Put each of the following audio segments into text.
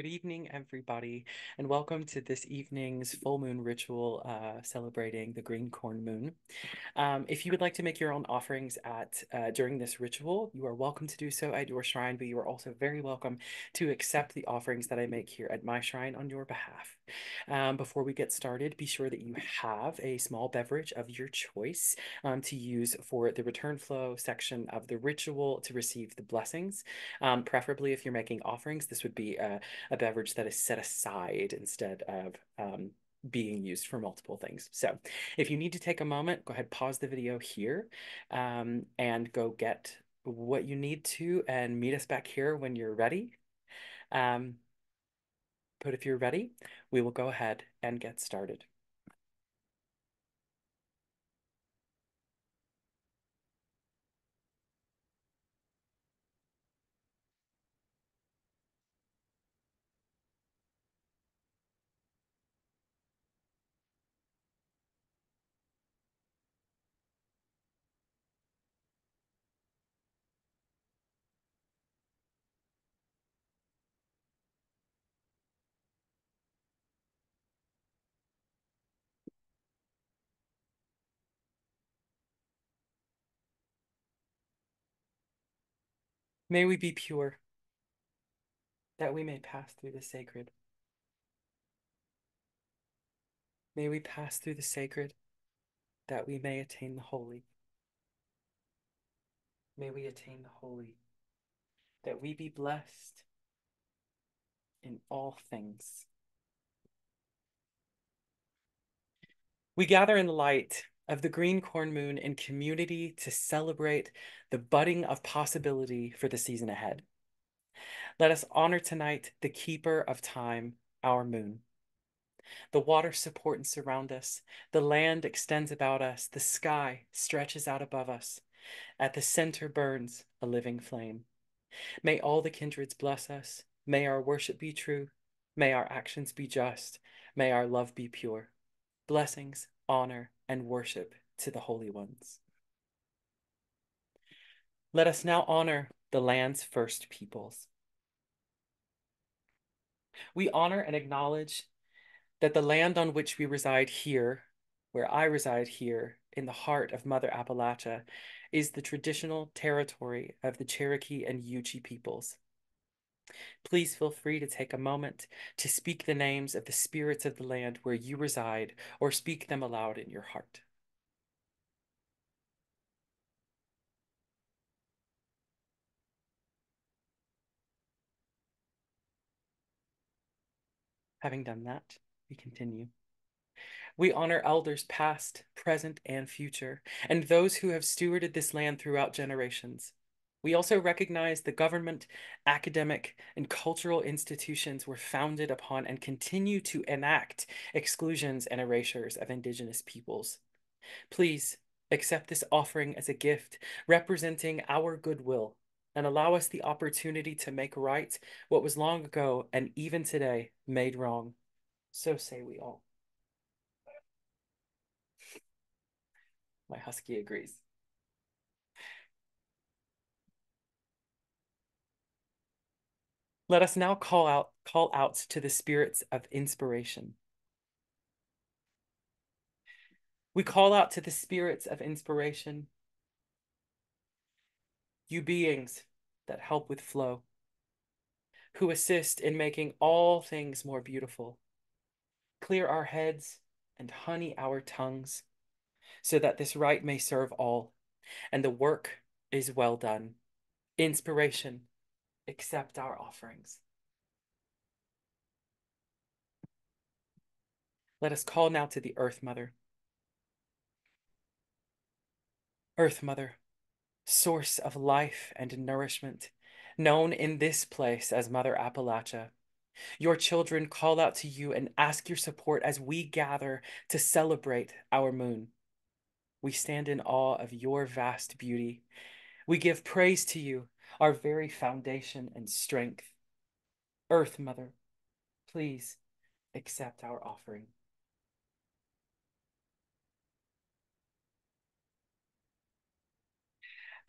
Good evening, everybody, and welcome to this evening's full moon ritual celebrating the green corn moon. If you would like to make your own offerings at during this ritual, you are welcome to do so at your shrine, but you are also very welcome to accept the offerings that I make here at my shrine on your behalf. Before we get started, be sure that you have a small beverage of your choice to use for the return flow section of the ritual to receive the blessings. Preferably, if you're making offerings, this would be a beverage that is set aside instead of being used for multiple things. So if you need to take a moment, go ahead, pause the video here and go get what you need to and meet us back here when you're ready. But if you're ready, we will go ahead and get started. May we be pure, that we may pass through the sacred. May we pass through the sacred, that we may attain the holy. May we attain the holy, that we be blessed in all things. We gather in the light of the green corn moon in community to celebrate the budding of possibility for the season ahead. Let us honor tonight the keeper of time, our moon. The waters support and surround us. The land extends about us. The sky stretches out above us. At the center burns a living flame. May all the kindreds bless us. May our worship be true. May our actions be just. May our love be pure. Blessings, honor, and worship to the holy ones. Let us now honor the land's first peoples. We honor and acknowledge that the land on which we reside here, where I reside here, in the heart of Mother Appalachia, is the traditional territory of the Cherokee and Yuchi peoples. Please feel free to take a moment to speak the names of the spirits of the land where you reside, or speak them aloud in your heart. Having done that, we continue. We honor elders past, present, and future, and those who have stewarded this land throughout generations. We also recognize the government, academic, and cultural institutions were founded upon and continue to enact exclusions and erasures of Indigenous peoples. Please accept this offering as a gift representing our goodwill and allow us the opportunity to make right what was long ago and even today made wrong. So say we all. My husky agrees. Let us now call out to the spirits of inspiration. We call out to the spirits of inspiration, you beings that help with flow, who assist in making all things more beautiful. Clear our heads and honey our tongues, so that this rite may serve all, and the work is well done. Inspiration, accept our offerings. Let us call now to the Earth Mother. Earth Mother, source of life and nourishment, known in this place as Mother Appalachia. Your children call out to you and ask your support as we gather to celebrate our moon. We stand in awe of your vast beauty. We give praise to you, our very foundation and strength. Earth Mother, please accept our offering.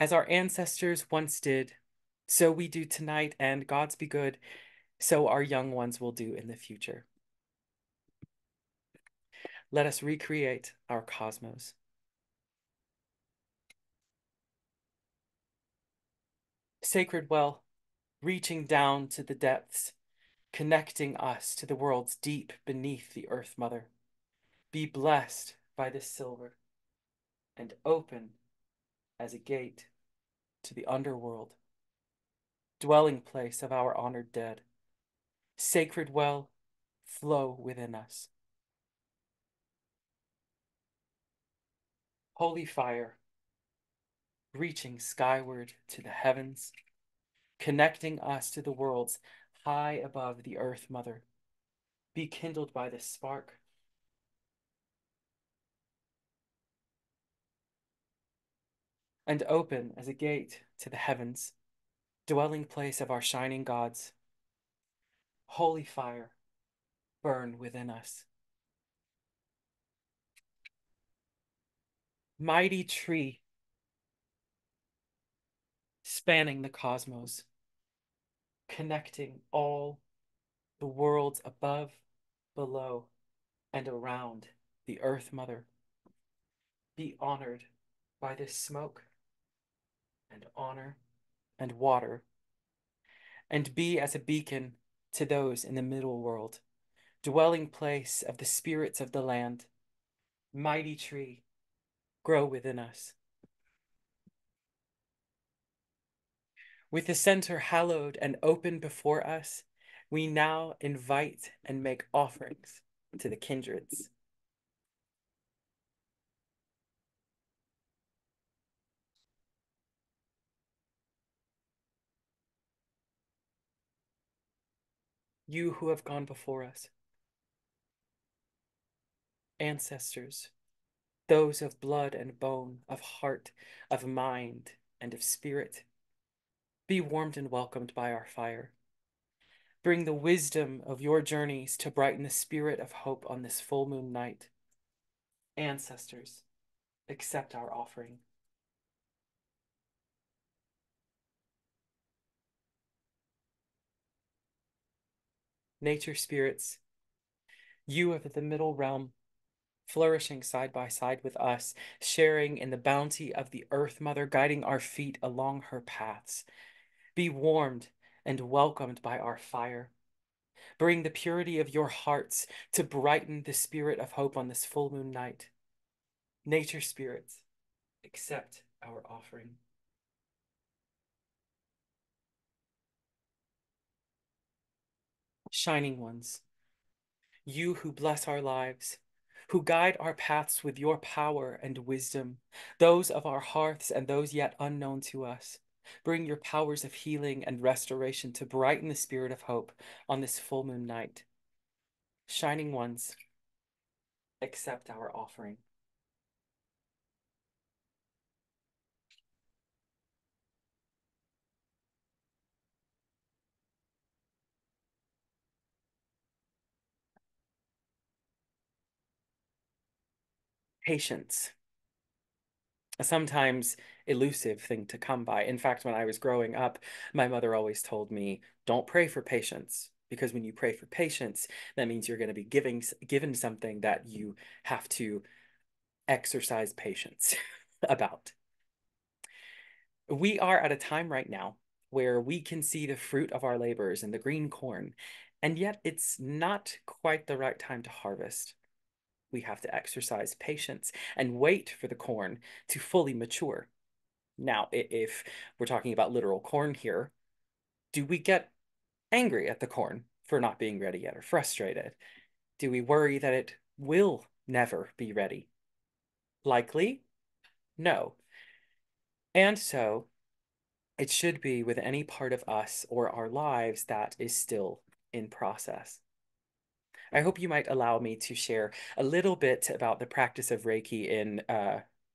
As our ancestors once did, so we do tonight, and God's be good. so our young ones will do in the future. Let us recreate our cosmos. Sacred well, reaching down to the depths, connecting us to the worlds deep beneath the Earth Mother. Be blessed by this silver and open as a gate to the underworld, dwelling place of our honored dead. Sacred well, flow within us. Holy fire, reaching skyward to the heavens, connecting us to the worlds high above the Earth Mother. Be kindled by this spark. And open as a gate to the heavens, dwelling place of our shining gods. Holy fire, burn within us. Mighty tree, spanning the cosmos, connecting all the worlds above, below, and around the Earth Mother. Be honored by this smoke and honor and water, and be as a beacon to those in the middle world, dwelling place of the spirits of the land. Mighty tree, grow within us. With the center hallowed and open before us, we now invite and make offerings to the kindreds. You who have gone before us, ancestors, those of blood and bone, of heart, of mind, and of spirit, be warmed and welcomed by our fire. Bring the wisdom of your journeys to brighten the spirit of hope on this full moon night. Ancestors, accept our offering. Nature spirits, you of the middle realm, flourishing side by side with us, sharing in the bounty of the Earth Mother, guiding our feet along her paths. Be warmed and welcomed by our fire. Bring the purity of your hearts to brighten the spirit of hope on this full moon night. Nature spirits, accept our offering. Shining ones, you who bless our lives, who guide our paths with your power and wisdom, those of our hearths and those yet unknown to us. Bring your powers of healing and restoration to brighten the spirit of hope on this full moon night. Shining ones, accept our offering. Patience, a sometimes elusive thing to come by. In fact, when I was growing up, my mother always told me, don't pray for patience, because when you pray for patience, that means you're going to be given something that you have to exercise patience about. We are at a time right now where we can see the fruit of our labors in the green corn, and yet it's not quite the right time to harvest. We have to exercise patience and wait for the corn to fully mature. Now, if we're talking about literal corn here, do we get angry at the corn for not being ready yet or frustrated? Do we worry that it will never be ready? Likely, no. And so it should be with any part of us or our lives that is still in process. I hope you might allow me to share a little bit about the practice of Reiki in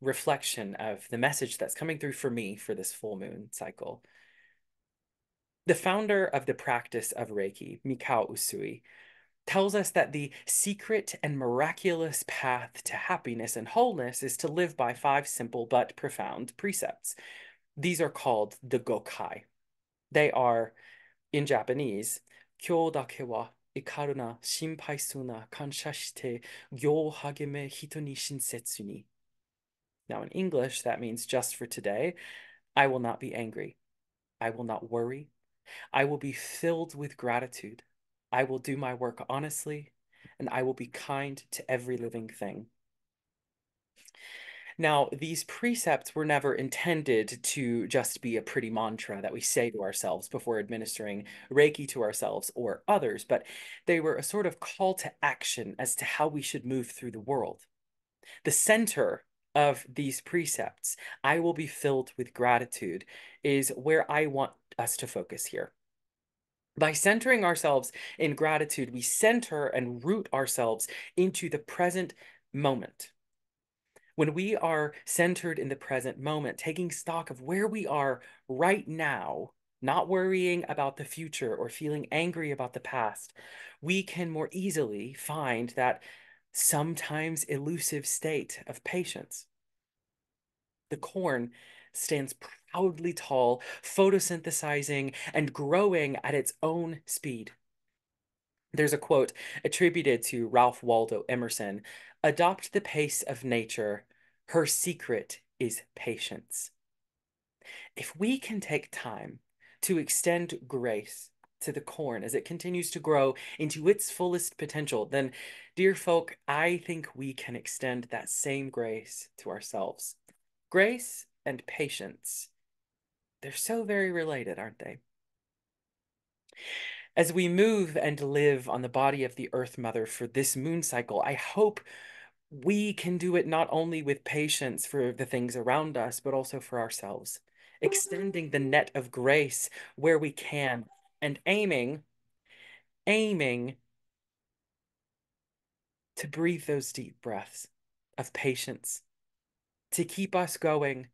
reflection of the message that's coming through for me for this full moon cycle. The founder of the practice of Reiki, Mikao Usui, tells us that the secret and miraculous path to happiness and wholeness is to live by 5 simple but profound precepts. These are called the Gokai. They are, in Japanese, 今日だけは怒るな、心配するな、感謝して、行を励め、人に親切に. Now, in English, that means just for today, I will not be angry. I will not worry. I will be filled with gratitude. I will do my work honestly, and I will be kind to every living thing. Now, these precepts were never intended to just be a pretty mantra that we say to ourselves before administering Reiki to ourselves or others, but they were a sort of call to action as to how we should move through the world. The center of these precepts, I will be filled with gratitude, is where I want us to focus here. By centering ourselves in gratitude, we center and root ourselves into the present moment. When we are centered in the present moment, taking stock of where we are right now, not worrying about the future or feeling angry about the past, we can more easily find that sometimes elusive state of patience. The corn stands proudly tall, photosynthesizing and growing at its own speed. There's a quote attributed to Ralph Waldo Emerson: "Adopt the pace of nature. Her secret is patience." If we can take time to extend grace to the corn as it continues to grow into its fullest potential, then, dear folk, I think we can extend that same grace to ourselves. Grace and patience, they're so very related, aren't they? As we move and live on the body of the Earth Mother for this moon cycle, I hope we can do it not only with patience for the things around us, but also for ourselves, extending the net of grace where we can, and aiming to breathe those deep breaths of patience, to keep us going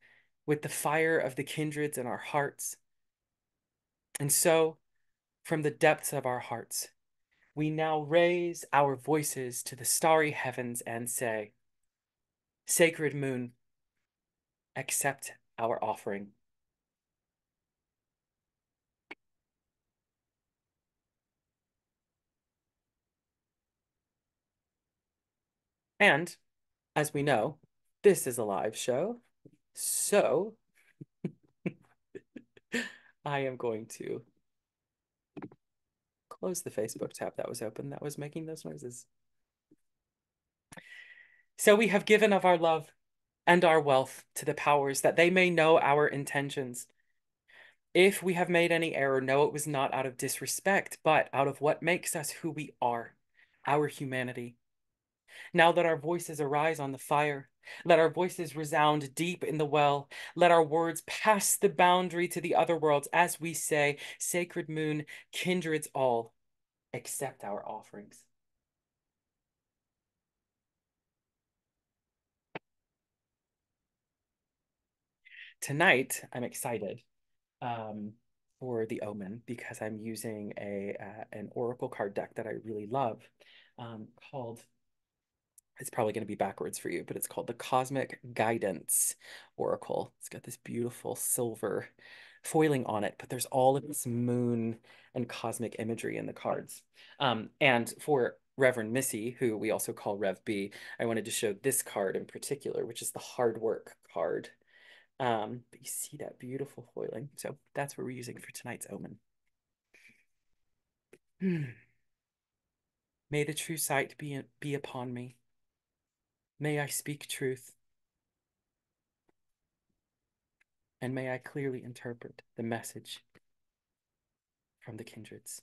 with the fire of the kindreds in our hearts. And so, from the depths of our hearts, we now raise our voices to the starry heavens and say, "Sacred moon, accept our offering." And as we know, this is a live show, so I am going to close the Facebook tab that was open that was making those noises. So we have given of our love and our wealth to the powers that they may know our intentions. If we have made any error, know it was not out of disrespect, but out of what makes us who we are, our humanity. Now let our voices arise on the fire. Let our voices resound deep in the well. Let our words pass the boundary to the other worlds as we say, "Sacred moon, kindreds all, accept our offerings." Tonight, I'm excited for the Omen because I'm using an oracle card deck that I really love, called, it's probably going to be backwards for you, but it's called the Cosmic Guidance Oracle. It's got this beautiful silver foiling on it, but there's all of this moon and cosmic imagery in the cards. And for Reverend Missy, who we also call Rev B, I wanted to show this card in particular, which is the Hard Work card. But you see that beautiful foiling. So that's what we're using for tonight's Omen. May the true sight be upon me. May I speak truth, and may I clearly interpret the message from the Kindreds.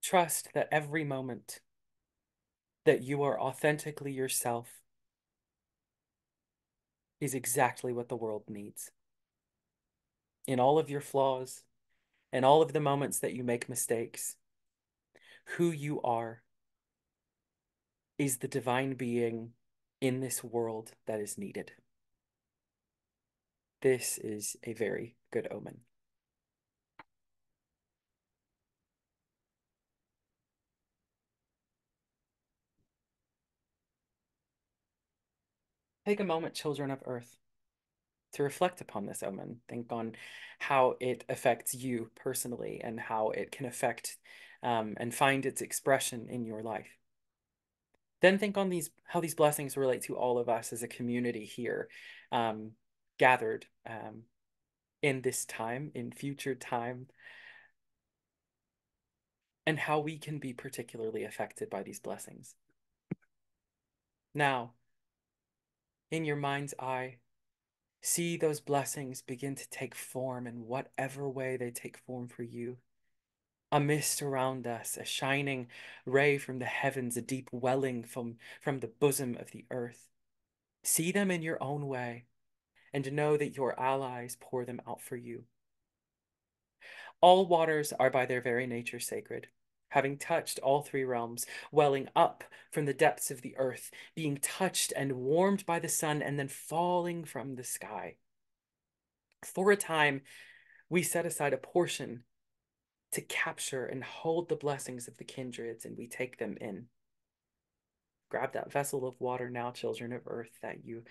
Trust that every moment that you are authentically yourself is exactly what the world needs. In all of your flaws, and all of the moments that you make mistakes, who you are is the divine being in this world that is needed. This is a very good omen. Take a moment, children of Earth, to reflect upon this omen. Think on how it affects you personally and how it can affect and find its expression in your life. Then think on how these blessings relate to all of us as a community here, um, gathered in this time, in future time, and how we can be particularly affected by these blessings. Now, in your mind's eye, see those blessings begin to take form in whatever way they take form for you. A mist around us, a shining ray from the heavens, a deep welling from the bosom of the earth. See them in your own way and know that your allies pour them out for you. All waters are by their very nature sacred, having touched all three realms, welling up from the depths of the earth, being touched and warmed by the sun, and then falling from the sky. For a time, we set aside a portion to capture and hold the blessings of the kindreds, and we take them in. Grab that vessel of water now, children of earth, that you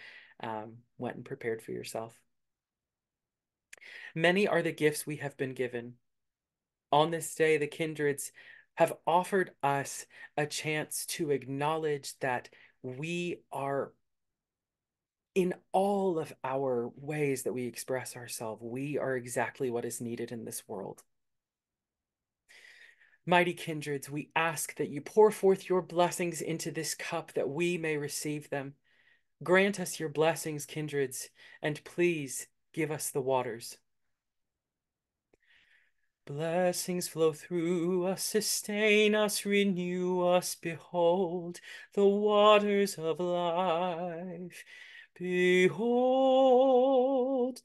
went and prepared for yourself. Many are the gifts we have been given. On this day, the kindreds have offered us a chance to acknowledge that we are, in all of our ways that we express ourselves, we are exactly what is needed in this world. Mighty kindreds, we ask that you pour forth your blessings into this cup that we may receive them. Grant us your blessings, kindreds, and please give us the waters. Blessings flow through us, sustain us, renew us. Behold the waters of life. Behold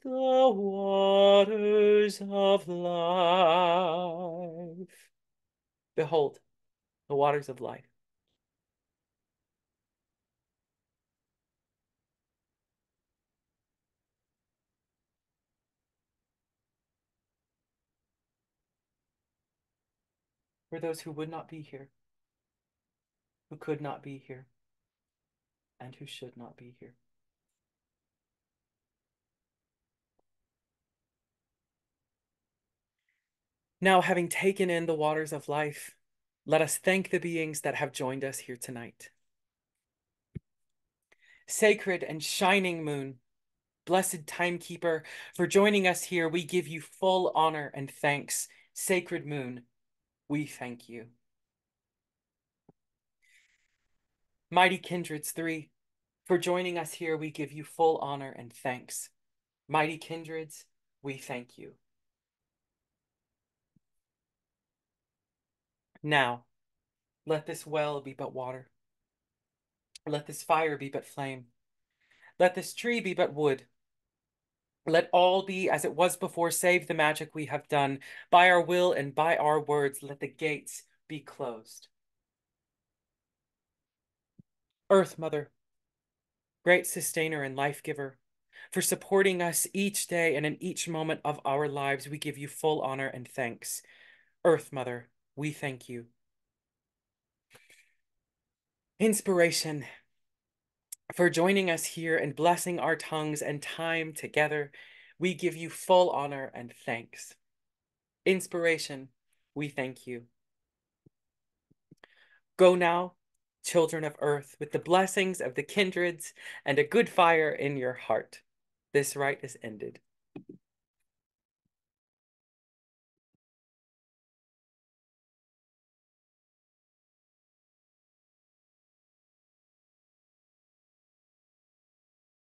the waters of life. Behold the waters of life. For those who would not be here, who could not be here, and who should not be here. Now, having taken in the waters of life, let us thank the beings that have joined us here tonight. Sacred and shining moon, blessed timekeeper, for joining us here, we give you full honor and thanks. Sacred moon, we thank you. Mighty kindreds 3, for joining us here, we give you full honor and thanks. Mighty kindreds, we thank you. Now, let this well be but water. Let this fire be but flame. Let this tree be but wood. Let all be as it was before, save the magic we have done. By our will and by our words, let the gates be closed. Earth Mother, great sustainer and life giver, for supporting us each day and in each moment of our lives, we give you full honor and thanks. Earth Mother, we thank you. Inspiration, for joining us here and blessing our tongues and time together, we give you full honor and thanks. Inspiration, we thank you. Go now, children of earth, with the blessings of the kindreds and a good fire in your heart. This rite is ended.